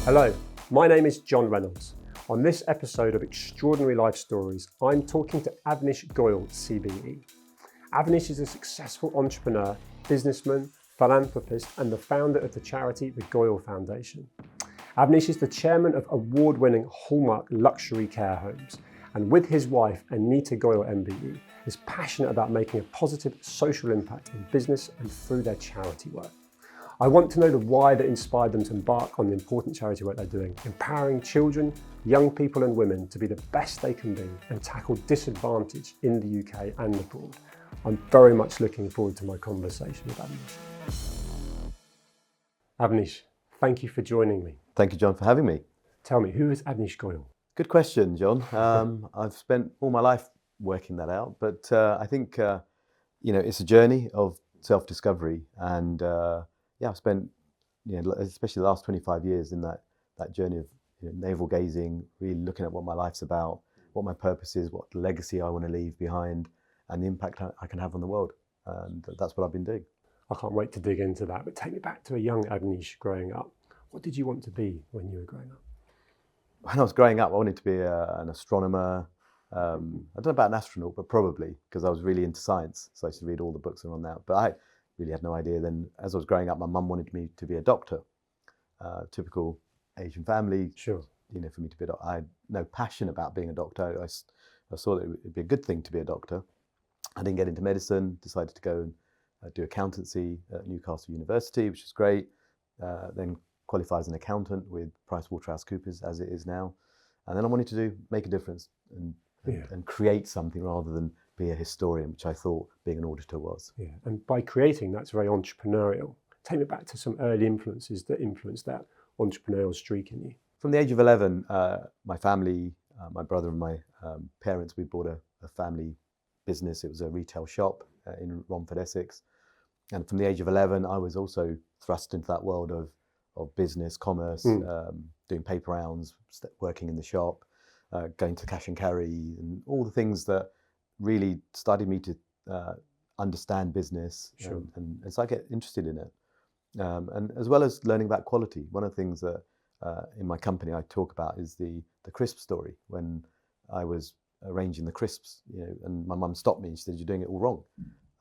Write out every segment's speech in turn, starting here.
Hello, my name is John Reynolds. On this episode of Extraordinary Life Stories, I'm talking to Avnish Goyal CBE. Avnish is a successful entrepreneur, businessman, philanthropist, and the founder of the charity the Goyal Foundation. Avnish is the chairman of award-winning Hallmark luxury care homes, and with his wife, Anita Goyal MBE, is passionate about making a positive social impact in business and through their charity work. I want to know the why that inspired them to embark on the important charity work they're doing, empowering children, young people and women to be the best they can be and tackle disadvantage in the UK and abroad. I'm very much looking forward to my conversation with Avnish. Avnish, thank you for joining me. Thank you, John, for having me. Tell me, who is Avnish Goyal? Good question, John. I've spent all my life working that out, but I think it's a journey of self-discovery, and I've spent, especially the last 25 years in that journey of navel gazing, really looking at what my life's about, what my purpose is, what legacy I want to leave behind, and the impact I can have on the world. And that's what I've been doing. I can't wait to dig into that, but take me back to a young Avnish growing up. What did you want to be when you were growing up? When I was growing up, I wanted to be an astronomer. I don't know about an astronaut, but probably, because I was really into science. So I used to read all the books around that. But I really had no idea. Then as I was growing up, my mum wanted me to be a doctor. Typical Asian family. Sure. For me to be a doctor. I had no passion about being a doctor. I saw that it would be a good thing to be a doctor. I didn't get into medicine, decided to go and do accountancy at Newcastle University, which is great. Then qualified as an accountant with PricewaterhouseCoopers, as it is now. And then I wanted to make a difference and create something rather than be a historian, which I thought being an auditor was. Yeah, and by creating, that's very entrepreneurial. Take me back to some early influences that influenced that entrepreneurial streak in you. From the age of 11, my family, my brother and my parents, we bought a family business. It was a retail shop in Romford, Essex. And from the age of 11, I was also thrust into that world of business, commerce, doing paper rounds, working in the shop, going to cash and carry, and all the things that really started me to understand business. Sure. And so I get interested in it. And as well as learning about quality. One of the things that in my company I talk about is the crisp story. When I was arranging the crisps, and my mum stopped me and she said, "You're doing it all wrong."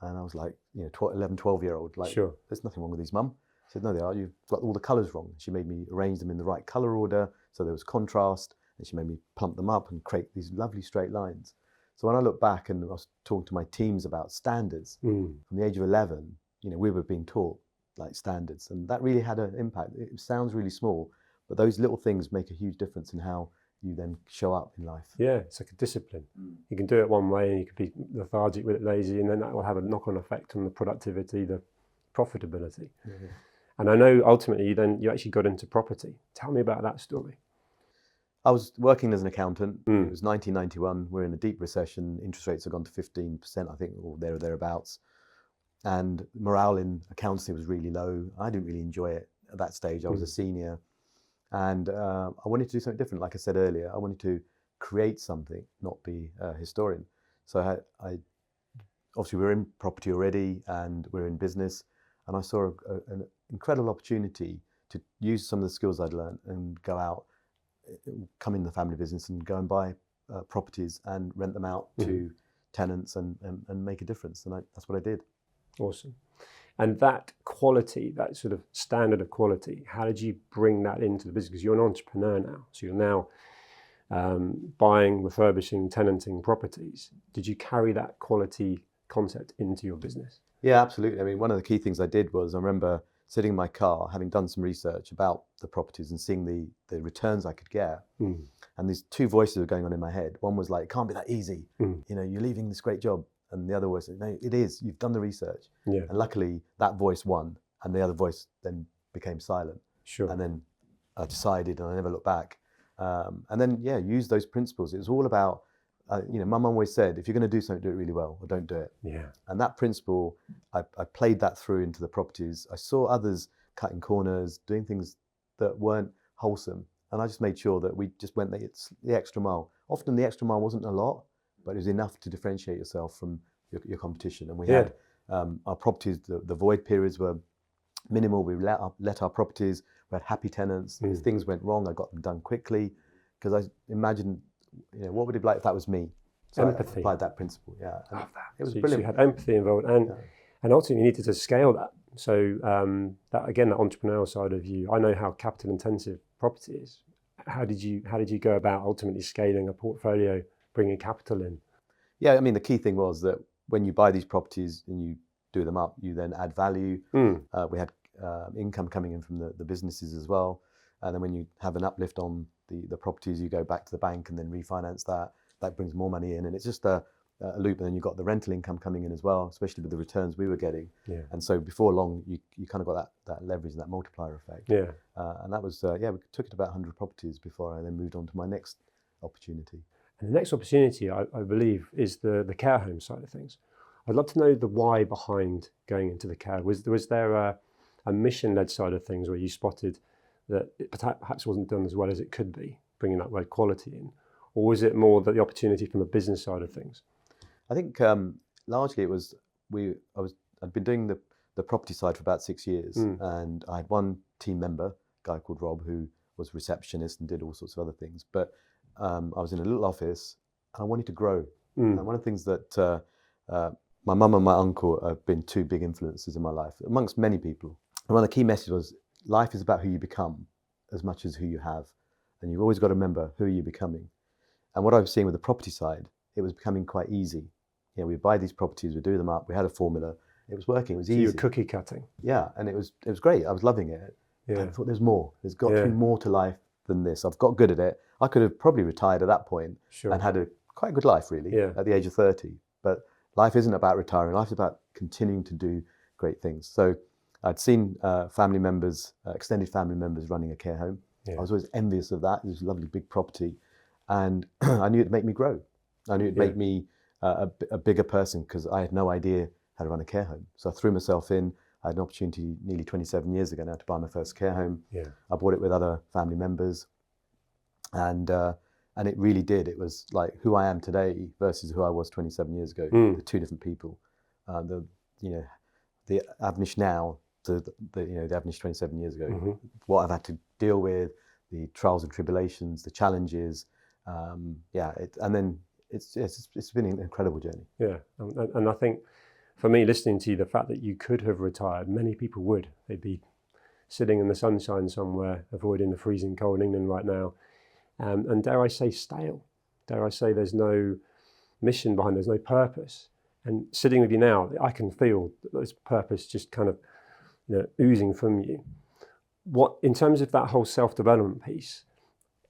And I was like, 11, 12-year-old, like, Sure. There's nothing wrong with these, Mum. I said, "No, they are. You've got all the colours wrong." She made me arrange them in the right colour order, so there was contrast, and she made me plump them up and create these lovely straight lines. So when I look back and I was talking to my teams about standards, from the age of 11, we were being taught like standards, and that really had an impact. It sounds really small, but those little things make a huge difference in how you then show up in life. Yeah, it's like a discipline. You can do it one way and you could be lethargic with it, lazy, and then that will have a knock-on effect on the productivity, the profitability. Yeah. And I know ultimately you actually got into property. Tell me about that story. I was working as an accountant. It was 1991. We're in a deep recession. Interest rates have gone to 15%, I think, or thereabouts. And morale in accountancy was really low. I didn't really enjoy it at that stage. I was a senior. And I wanted to do something different. Like I said earlier, I wanted to create something, not be a historian. So I obviously we were in property already and we're in business. And I saw an incredible opportunity to use some of the skills I'd learned and go out, come in the family business and go and buy properties and rent them out to tenants and make a difference. And that's what I did. Awesome. And that quality, that sort of standard of quality, how did you bring that into the business? Because you're an entrepreneur now. So you're now buying, refurbishing, tenanting properties. Did you carry that quality concept into your business? Yeah, absolutely. I mean, one of the key things I did was I remember sitting in my car, having done some research about the properties and seeing the returns I could get. And these two voices were going on in my head. One was like, "It can't be that easy. You're leaving this great job." And the other voice said, "No, it is. You've done the research." Yeah. And luckily that voice won and the other voice then became silent. Sure. And then I decided and I never looked back. And then, use those principles. It was all about, my mum always said, if you're going to do something, do it really well or don't do it. Yeah. And that principle, I played that through into the properties. I saw others cutting corners, doing things that weren't wholesome. And I just made sure that we just went the extra mile. Often the extra mile wasn't a lot, but it was enough to differentiate yourself from your competition. And we had our properties, the void periods were minimal. We let our properties we had happy tenants. If things went wrong, I got them done quickly, because I imagined, what would it be like if that was me? So Empathy. I applied that principle. Yeah, and Love that. it was So brilliant. you had empathy involved, and ultimately you needed to scale that. So that again, that entrepreneurial side of you. I know how capital intensive property is. How did you go about ultimately scaling a portfolio, bringing capital in? Yeah, I mean, the key thing was that when you buy these properties and you do them up, you then add value. We had income coming in from the businesses as well. And then when you have an uplift on the properties, you go back to the bank and then refinance that. That brings more money in. And it's just a loop. And then you've got the rental income coming in as well, especially with the returns we were getting. Yeah. And so before long, you kind of got that leverage and that multiplier effect. Yeah. And that was, we took it about 100 properties before I then moved on to my next opportunity. And the next opportunity, I believe, is the care home side of things. I'd love to know the why behind going into the care. Was there a mission-led side of things where you spotted that it perhaps wasn't done as well as it could be, bringing that word quality in? Or was it more that the opportunity from a business side of things? I think largely it was, I'd been doing the property side for about 6 years, and I had one team member, a guy called Rob, who was receptionist and did all sorts of other things. But I was in a little office and I wanted to grow. And one of the things that my mum and my uncle have been two big influences in my life, amongst many people. And one of the key messages was, life is about who you become as much as who you have. And you've always got to remember who you're becoming. And what I was seeing with the property side, it was becoming quite easy. We buy these properties, we do them up, we had a formula, it was working, it was easy. You were cookie cutting. Yeah, and it was great, I was loving it. Yeah. And I thought there's more, there's got to be more to life than this. I've got good at it. I could have probably retired at that point and had a quite good life really at the age of 30. But life isn't about retiring, life is about continuing to do great things. So I'd seen family members, extended family members running a care home. I was always envious of that. It was a lovely big property. And I knew it'd make me grow. I knew it'd make me a bigger person, because I had no idea how to run a care home. So I threw myself in. I had an opportunity nearly 27 years ago now to buy my first care home. Yeah. I bought it with other family members. And it really did. It was like who I am today versus who I was 27 years ago. The two different people. The Avnish now to the Avnish 27 years ago. What I've had to deal with, the trials and tribulations, the challenges. And then it's been an incredible journey. Yeah, and I think for me, listening to you, the fact that you could have retired, many people would. They'd be sitting in the sunshine somewhere, avoiding the freezing cold in England right now, and dare I say stale. Dare I say there's no mission behind, there's no purpose. And sitting with you now, I can feel this purpose just kind of oozing from you. What, in terms of that whole self-development piece,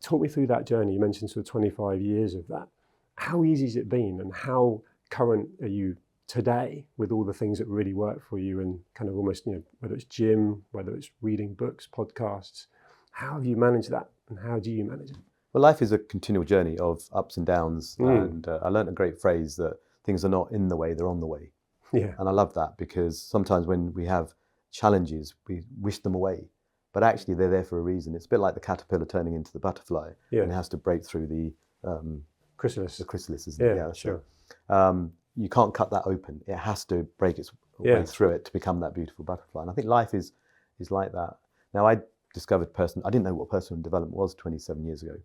talk me through that journey. You mentioned sort of 25 years of that. How easy has it been, and how current are you today with all the things that really work for you, and kind of almost, whether it's gym, whether it's reading books, podcasts, how have you managed that, and how do you manage it? Well, life is a continual journey of ups and downs. And I learned a great phrase that things are not in the way, they're on the way. Yeah. And I love that, because sometimes when we have challenges, we wish them away. But actually, they're there for a reason. It's a bit like the caterpillar turning into the butterfly, and it has to break through the chrysalis. The chrysalis, isn't it? Yeah, sure. You can't cut that open. It has to break its way through it to become that beautiful butterfly. And I think life is like that. Now, I discovered I didn't know what personal development was 27 years ago.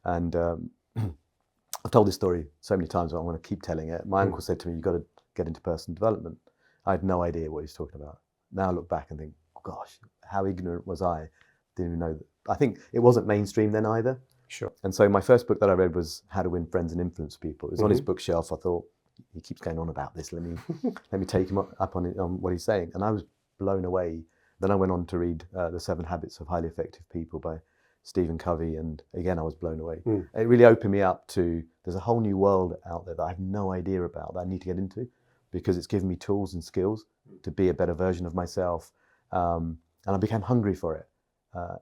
And I've told this story so many times, but I want to keep telling it. My uncle said to me, you've got to get into personal development. I had no idea what he was talking about. Now I look back and think, gosh, how ignorant was I? Didn't even know that. I think it wasn't mainstream then either. Sure. And so my first book that I read was How to Win Friends and Influence People. It was on his bookshelf. I thought, he keeps going on about this. Let me take him up on what he's saying. And I was blown away. Then I went on to read The 7 Habits of Highly Effective People by Stephen Covey. And again, I was blown away. It really opened me up to, there's a whole new world out there that I have no idea about, that I need to get into, because it's given me tools and skills to be a better version of myself. And I became hungry for it.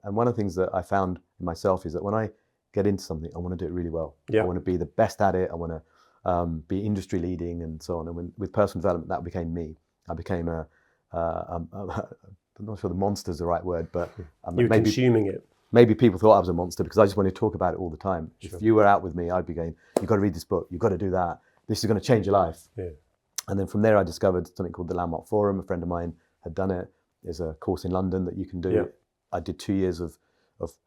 And one of the things that I found in myself is that when I get into something, I want to do it really well. I want to be the best at it. I want to be industry leading and so on. And with personal development, that became me. I became I'm not sure the monster's the right word, but you were consuming it. Maybe people thought I was a monster because I just wanted to talk about it all the time. Sure. If you were out with me, I'd be going, you've got to read this book, you've got to do that. This is going to change your life. Yeah. And then from there, I discovered something called the Landmark Forum. A friend of mine had done it. There's a course in London that you can do. I did 2 years of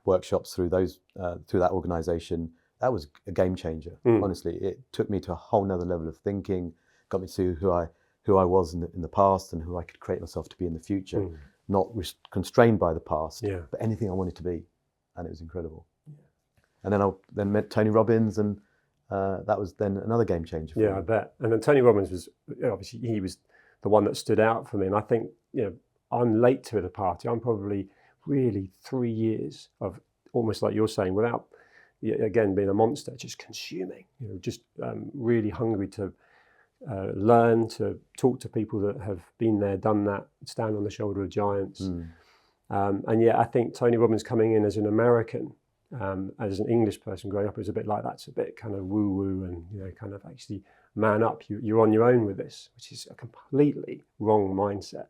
workshops through that organisation. That was a game changer. Honestly, it took me to a whole nother level of thinking, got me to who I was in the past and who I could create myself to be in the future, not constrained by the past, but anything I wanted to be, and it was incredible. And then I met Tony Robbins, and that was then another game changer for me. I bet. And then Tony Robbins was, obviously, he was the one that stood out for me. And I think, I'm late to the party. I'm probably really 3 years of, almost like you're saying, without, again, being a monster, just consuming, just really hungry to learn, to talk to people that have been there, done that, stand on the shoulder of giants. And yet I think Tony Robbins coming in as an American, as an English person growing up, it was a bit like that's a bit kind of woo-woo and, kind of actually man up. You're on your own with this, which is a completely wrong mindset.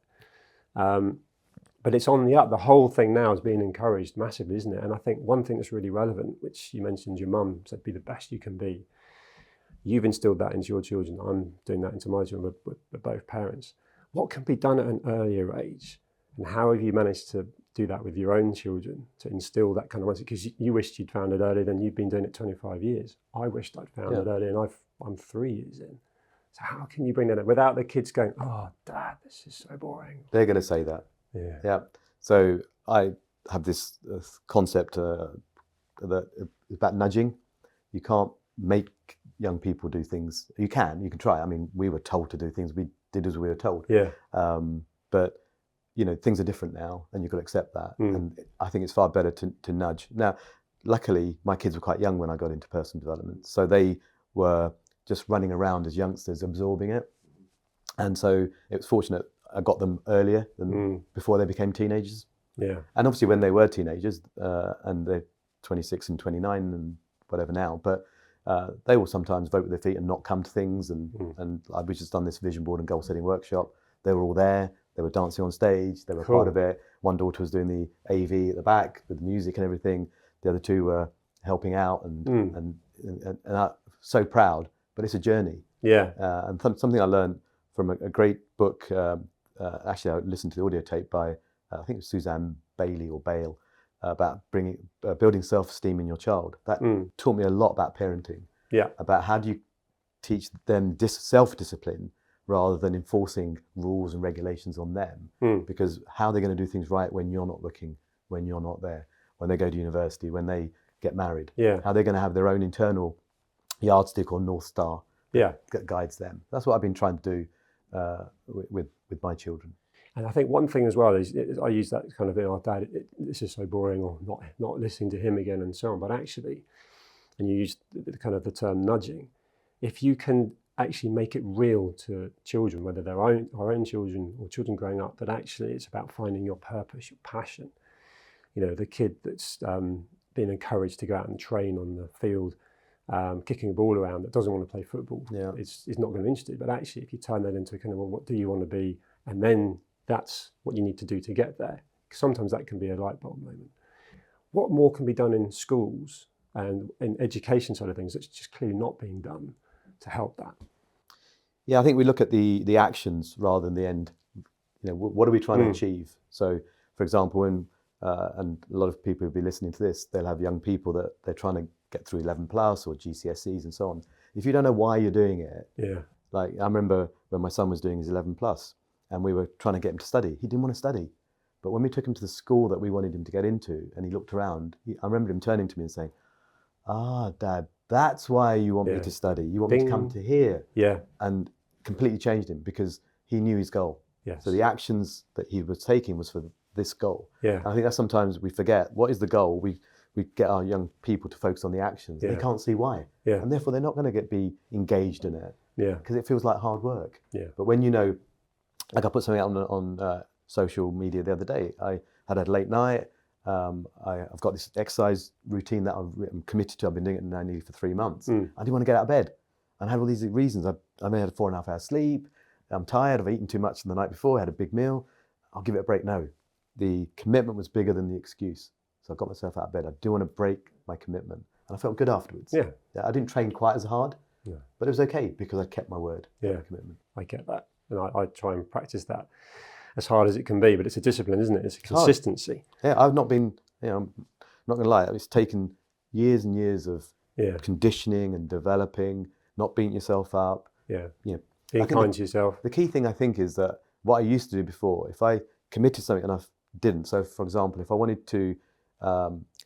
But it's on the up. The whole thing now is being encouraged massively, isn't it? And I think one thing that's really relevant, which you mentioned, your mum said, be the best you can be. You've instilled that into your children. I'm doing that into my children. We're both parents. What can be done at an earlier age? And how have you managed to do that with your own children, to instill that kind of mindset? Because you wished you'd found it earlier, then you've been doing it 25 years. I wished I'd found it earlier, and I'm 3 years in. So how can you bring that in without the kids going, oh, Dad, this is so boring? They're going to say that. Yeah. So I have this concept that about nudging. You can't make young people do things. You can try. I mean, we were told to do things. We did as we were told. But things are different now, and you've got to accept that. And I think it's far better to nudge. Now, luckily, my kids were quite young when I got into personal development, so they were just running around as youngsters, absorbing it. And so it was fortunate I got them earlier than before they became teenagers. And obviously when they were teenagers, and they're 26 and 29 and whatever now, but they will sometimes vote with their feet and not come to things. And we just done this vision board and goal setting workshop. They were all there. They were dancing on stage. They were part of it. One daughter was doing the AV at the back with the music and everything. The other two were helping out, and I'm so proud. But it's a journey. And something I learned from a great book. Actually, I listened to the audio tape by I think it was Suzanne Bailey or Bale about building self-esteem in your child. That taught me a lot about parenting. About how do you teach them self-discipline rather than enforcing rules and regulations on them. Because how are they going to do things right when you're not looking, when you're not there, when they go to university, when they get married? How are they going to have their own internal yardstick or North Star that guides them? That's what I've been trying to do with my children. And I think one thing as well is I use that kind of, oh, Dad, this is so boring, or not listening to him again, and so on. But actually, and you use the term nudging, if you can actually make it real to children, whether they're our own children or children growing up, that actually it's about finding your purpose, your passion. The kid that's being encouraged to go out and train on the field, kicking a ball around, that doesn't want to play football, is not going to be interested. But actually, if you turn that into a kind of, well, what do you want to be? And then that's what you need to do to get there. Sometimes that can be a light bulb moment. What more can be done in schools and in education side of things that's just clearly not being done to help that? Yeah, I think we look at the actions rather than the end. What are we trying to achieve? So, for example, when and a lot of people who'll be listening to this, they'll have young people that they're trying to get through 11 plus or GCSEs and so on. If you don't know why you're doing it, like I remember when my son was doing his 11 plus and we were trying to get him to study, he didn't want to study. But when we took him to the school that we wanted him to get into and he looked around, I remember him turning to me and saying, Dad, that's why you want me to study. You want me to come to here. And completely changed him because he knew his goal. So the actions that he was taking was for this goal. And I think that sometimes we forget, what is the goal? We get our young people to focus on the actions. They can't see why. And therefore they're not going to be engaged in it because it feels like hard work. But when like I put something out on social media the other day, I had a late night. I've got this exercise routine that I'm committed to. I've been doing it now nearly for 3 months. I didn't want to get out of bed. And I had all these reasons. I only had 4.5 hours sleep. I'm tired. I've eaten too much the night before. I had a big meal. I'll give it a break. No, the commitment was bigger than the excuse. So I got myself out of bed. I do want to break my commitment. And I felt good afterwards. I didn't train quite as hard, but it was okay because I kept my word, my commitment. I get that. And I try and practice that. as hard as it can be, but it's a discipline, isn't it? It's a consistency. Yeah, I've not been, I'm not going to lie, it's taken years and years of conditioning and developing, not beating yourself up. Yeah, being kind to yourself. The key thing I think is that what I used to do before, if I committed to something and I didn't, so for example, if I wanted to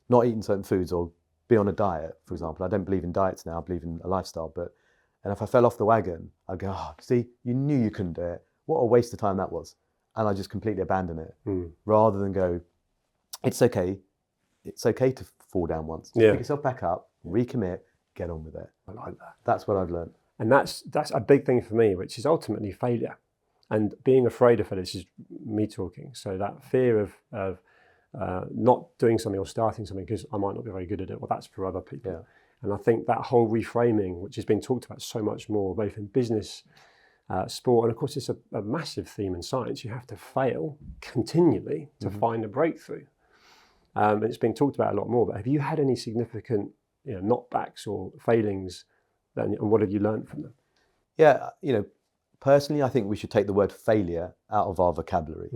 not eat certain foods or be on a diet, for example, I don't believe in diets now, I believe in a lifestyle, and if I fell off the wagon, I'd go, oh, see, you knew you couldn't do it. What a waste of time that was. And I just completely abandon it rather than go, it's okay to fall down once. Just pick yourself back up, recommit, get on with it. I like that. That's what I've learned. And that's a big thing for me, which is ultimately failure. And being afraid of failure, this is me talking. So that fear of not doing something or starting something because I might not be very good at it, well, that's for other people. Yeah. And I think that whole reframing, which has been talked about so much more, both in business, sport, and of course it's a massive theme in science. You have to fail continually to find a breakthrough. And it's been talked about a lot more, but have you had any significant knockbacks or failings, and what have you learned from them? Yeah, personally, I think we should take the word failure out of our vocabulary.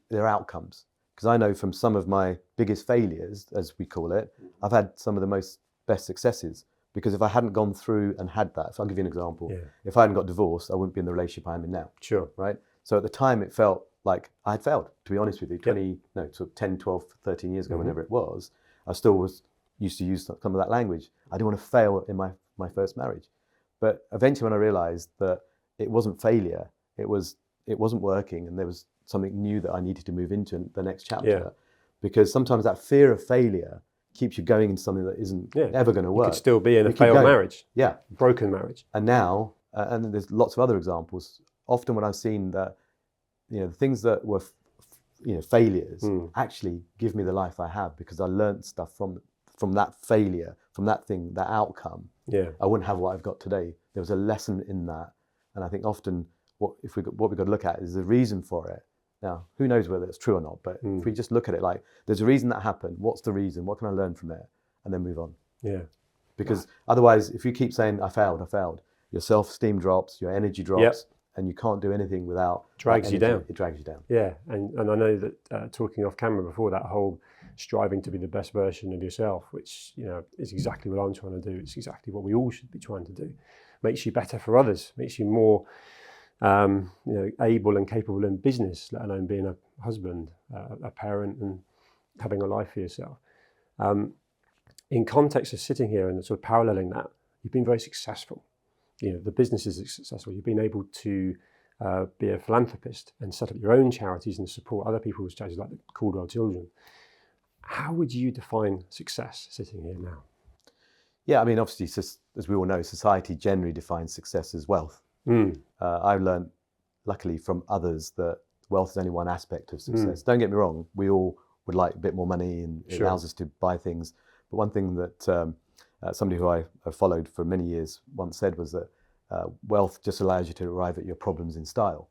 They're outcomes. Because I know from some of my biggest failures, as we call it, I've had some of the best successes. Because if I hadn't gone through and had that, so I'll give you an example. Yeah. If I hadn't got divorced, I wouldn't be in the relationship I'm in now. Sure. Right? So at the time, it felt like I had failed, to be honest with you. 10, 12, 13 years ago, whenever it was, I still used to use some of that language. I didn't want to fail in my first marriage. But eventually when I realized that it wasn't failure, it wasn't working, and there was something new that I needed to move into in the next chapter. Yeah. Because sometimes that fear of failure keeps you going into something that isn't ever going to work. You could still be in a failed marriage. Yeah. Broken marriage. And now, and there's lots of other examples, often when I've seen that, the things that were, failures actually give me the life I have because I learned stuff from that failure, from that thing, that outcome. Yeah. I wouldn't have what I've got today. There was a lesson in that. And I think often what we've got to look at is the reason for it. Now, who knows whether it's true or not, but if we just look at it like, there's a reason that happened. What's the reason? What can I learn from it? And then move on. Yeah. Because otherwise, if you keep saying, I failed, your self-esteem drops, your energy drops, and you can't do anything without... Drags you down. It drags you down. Yeah. And I know that talking off camera before, that whole striving to be the best version of yourself, which, is exactly what I'm trying to do. It's exactly what we all should be trying to do. Makes you better for others, makes you more... able and capable in business, let alone being a husband, a parent, and having a life for yourself. In context of sitting here and sort of paralleling that, you've been very successful. The business is successful. You've been able to be a philanthropist and set up your own charities and support other people's charities like the Caldwell Children. How would you define success sitting here now? Yeah, I mean, obviously, as we all know, society generally defines success as wealth. I've learned, luckily, from others that wealth is only one aspect of success. Don't get me wrong, we all would like a bit more money and it allows us to buy things. But one thing that somebody who I have followed for many years once said was that wealth just allows you to arrive at your problems in style.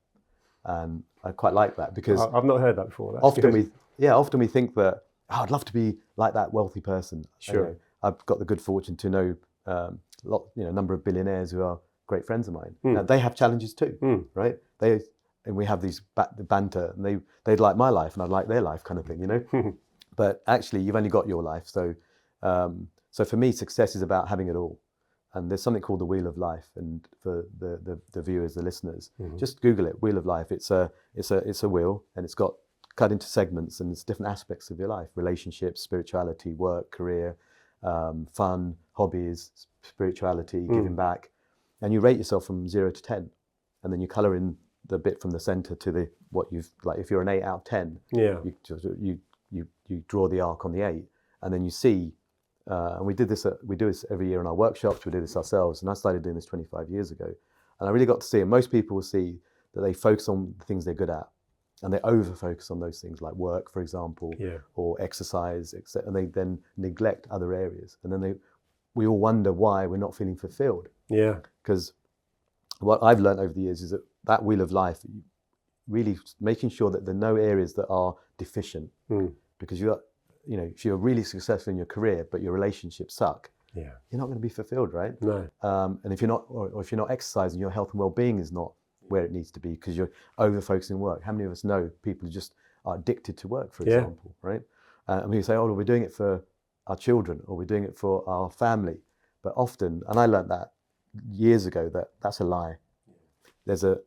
And I quite like that because... I've not heard that before. Often we think that, I'd love to be like that wealthy person. Sure. I've got the good fortune to know a number of billionaires who are great friends of mine. Now, they have challenges too, right? And we have these banter, and they'd like my life, and I'd like their life, kind of thing, But actually, you've only got your life. So for me, success is about having it all. And there's something called the Wheel of Life. And for the viewers, the listeners, just Google it. Wheel of Life. It's a wheel, and it's got cut into segments, and it's different aspects of your life: relationships, spirituality, work, career, fun, hobbies, spirituality, giving back. And you rate yourself from 0 to 10, and then you colour in the bit from the centre to what you've, like if you're an 8 out of 10, you draw the arc on the 8, and then you see. And we do this every year in our workshops. We do this ourselves, and I started doing this 25 years ago, and I really got to see. And most people will see that they focus on the things they're good at, and they over focus on those things like work, for example, or exercise, etc. And they then neglect other areas, and then we all wonder why we're not feeling fulfilled. Yeah. Because what I've learned over the years is that Wheel of Life, really making sure that there are no areas that are deficient. Because if you're really successful in your career, but your relationships suck, you're not going to be fulfilled, right? No. And if you're not, or if you're not exercising, your health and well-being is not where it needs to be because you're over focusing on work. How many of us know people who just are addicted to work, for example, right? And we say, oh, well, we're doing it for our children or we're doing it for our family. But often, and I learned that years ago, that's a lie. There's a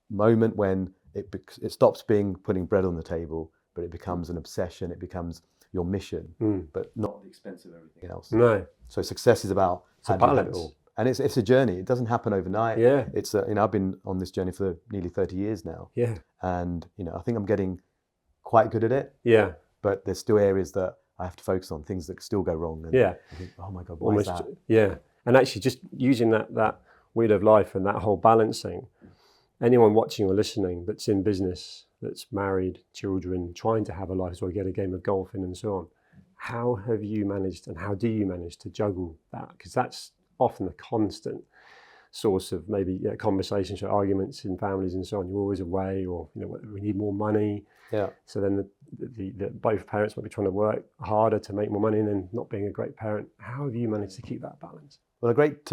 moment when it stops being putting bread on the table, but it becomes an obsession. It becomes your mission, but not at the expense of everything else. No. So success is about a balance. And it's a journey. It doesn't happen overnight. Yeah. It's I've been on this journey for nearly 30 years now. Yeah. And I think I'm getting quite good at it. Yeah. But there's still areas that I have to focus on, things that still go wrong. And yeah. I think, oh my God, why is that? Yeah. And actually just using that wheel of life and that whole balancing, anyone watching or listening that's in business, that's married, children, trying to have a life as well, get a game of golf in and so on. How have you managed and how do you manage to juggle that? Because that's often a constant source of maybe conversations or arguments in families and so on. You're always away or, we need more money. Yeah. So then the both parents might be trying to work harder to make more money and then not being a great parent. How have you managed to keep that balance? Well, a great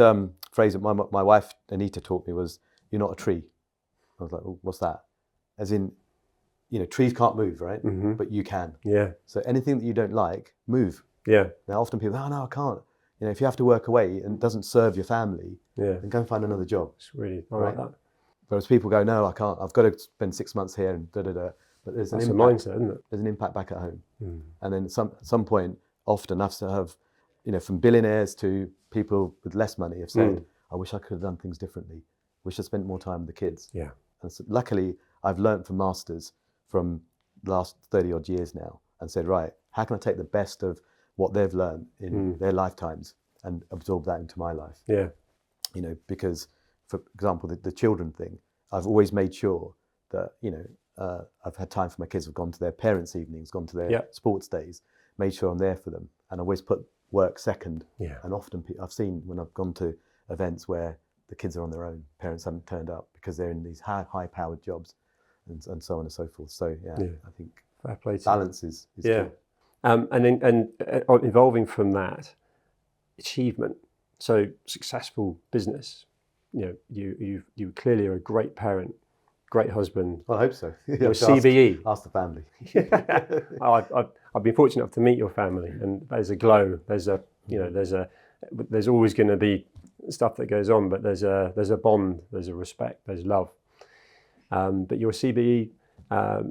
phrase that my wife, Anita, taught me was, you're not a tree. I was like, well, what's that? As in, trees can't move, right? Mm-hmm. But you can. Yeah. So anything that you don't like, move. Yeah. Now, often people, oh, no, I can't. If you have to work away and it doesn't serve your family, yeah, then go and find another job. It's really, I like that. Whereas people go, no, I can't. I've got to spend 6 months here and da-da-da. But there's That's an a impact. mindset, isn't it? There's an impact back at home. Mm. And then at some point, often I've from billionaires to people with less money have said, I wish I could have done things differently. Wish I spent more time with the kids. Yeah. And so, luckily, I've learned from masters from the last 30 odd years now and said, right, how can I take the best of what they've learned in their lifetimes and absorb that into my life? Yeah. Because, for example, the children thing, I've always made sure that, I've had time for my kids. I've gone to their parents' evenings, gone to their sports days, made sure I'm there for them. And I always put work second. Yeah. And often I've seen when I've gone to events where the kids are on their own, parents haven't turned up because they're in these high-powered jobs and so on and so forth. So, I think fair play to balance is yeah. key. And evolving from that, achievement. So successful business, you clearly are a great parent, great husband. Well, I hope so. You're CBE. Ask the family. I've been fortunate enough to meet your family, and there's a glow. There's always going to be stuff that goes on, but there's a bond, there's a respect, there's love. But you're a CBE.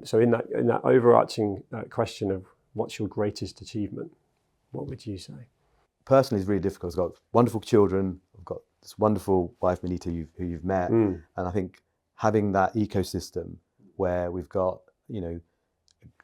So in that overarching question of what's your greatest achievement, what would you say? Personally, it's really difficult. I've got wonderful children. I've got this wonderful wife, Manita, who you've met. And I think having that ecosystem where we've got,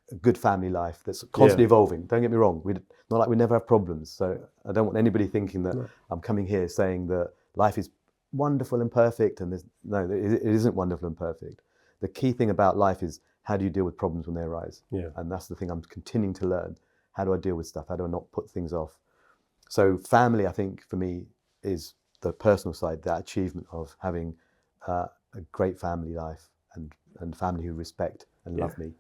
a good family life that's constantly evolving. Don't get me wrong. Not like we never have problems. So I don't want anybody thinking that I'm coming here saying that life is wonderful and perfect. And it isn't wonderful and perfect. The key thing about life is how do you deal with problems when they arise? Yeah. And that's the thing I'm continuing to learn. How do I deal with stuff? How do I not put things off? So family, I think, for me, is the personal side, that achievement of having a great family life and family who respect and love me.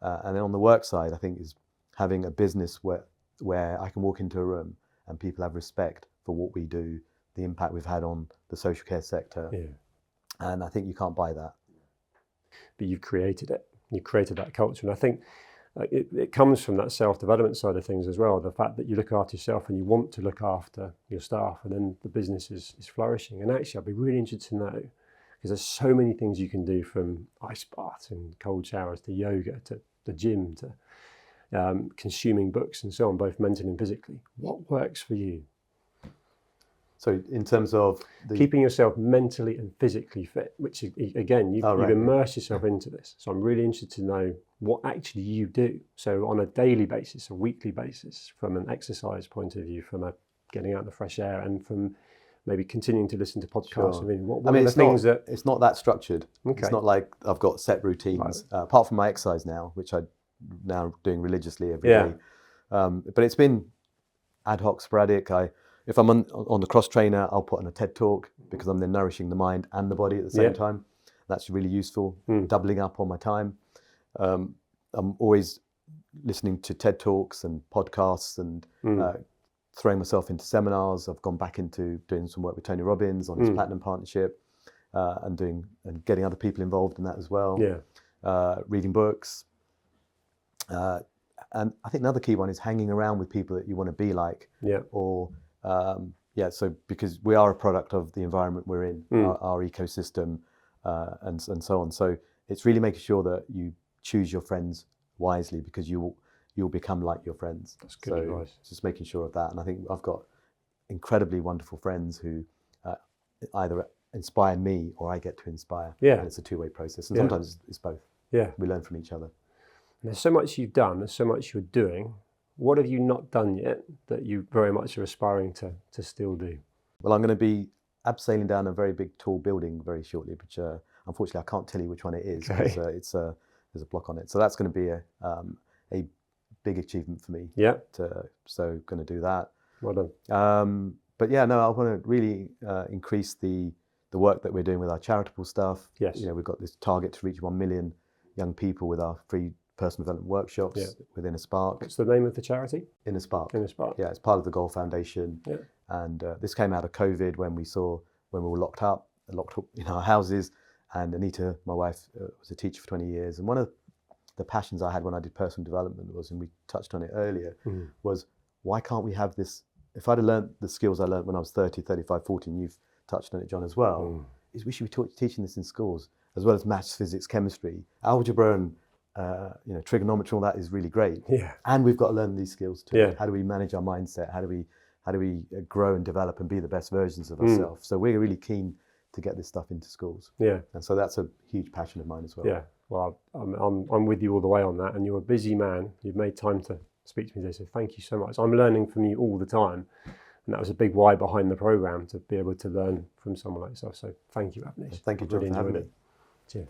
And then on the work side, I think, is having a business where I can walk into a room and people have respect for what we do, the impact we've had on the social care sector. Yeah. And I think you can't buy that. But you've created it. You've created that culture. And I think it comes from that self-development side of things as well, the fact that you look after yourself and you want to look after your staff, and then the business is flourishing. And actually, I'd be really interested to know, because there's so many things you can do, from ice baths and cold showers to yoga to the gym to consuming books and so on, both mentally and physically. What works for you? So in terms of keeping yourself mentally and physically fit, which again, you've immersed yourself into this. So I'm really interested to know what actually you do. So on a daily basis, a weekly basis, from an exercise point of view, from a getting out in the fresh air, and from maybe continuing to listen to podcasts. Sure. What are the things that... It's not that structured. Okay. It's not like I've got set routines, apart from my exercise now, which I'm now doing religiously every day. But it's been ad hoc, sporadic. If I'm on the cross trainer, I'll put on a TED talk, because I'm then nourishing the mind and the body at the same time. That's really useful, doubling up on my time. I'm always listening to TED talks and podcasts and throwing myself into seminars. I've gone back into doing some work with Tony Robbins on his Platinum Partnership. and getting other people involved in that as well. Yeah. Reading books. And I think another key one is hanging around with people that you want to be like. Yeah. Or so because we are a product of the environment we're in, our ecosystem, and so on. So it's really making sure that you choose your friends wisely, because you'll become like your friends. That's good advice. Just making sure of that. And I think I've got incredibly wonderful friends who either inspire me or I get to inspire. Yeah. And it's a two-way process. And sometimes it's both. Yeah. We learn from each other. There's so much you've done, there's so much you're doing. What have you not done yet that you very much are aspiring to still do? Well, I'm going to be abseiling down a very big, tall building very shortly, which unfortunately I can't tell you which one it is, because there's a block on it. So that's going to be a big achievement for me. Yeah. So going to do that. Well done. But yeah, no, I want to really increase the work that we're doing with our charitable stuff. Yes. We've got this target to reach 1 million young people with our free personal development workshops with Inner Spark. What's the name of the charity? Inner Spark. Inner Spark. Yeah, it's part of the Goal Foundation. Yeah. And this came out of COVID when we were locked up in our houses. And Anita, my wife, was a teacher for 20 years. And one of the passions I had when I did personal development was, and we touched on it earlier, was why can't we have this? If I'd have learned the skills I learned when I was 30, 35, 40, and you've touched on it, John, as well, is we should be teaching this in schools, as well as maths, physics, chemistry, algebra, and trigonometry. All that is really great. Yeah. And we've got to learn these skills too. Yeah. How do we manage our mindset? How do we grow and develop and be the best versions of ourselves? So we're really keen to get this stuff into schools. Yeah. And so that's a huge passion of mine as well. Yeah. Well, I'm with you all the way on that. And you're a busy man. You've made time to speak to me today, so thank you so much. I'm learning from you all the time, and that was a big why behind the program, to be able to learn from someone like yourself. So thank you, Avnish. Thank you, John, for having me. Cheers.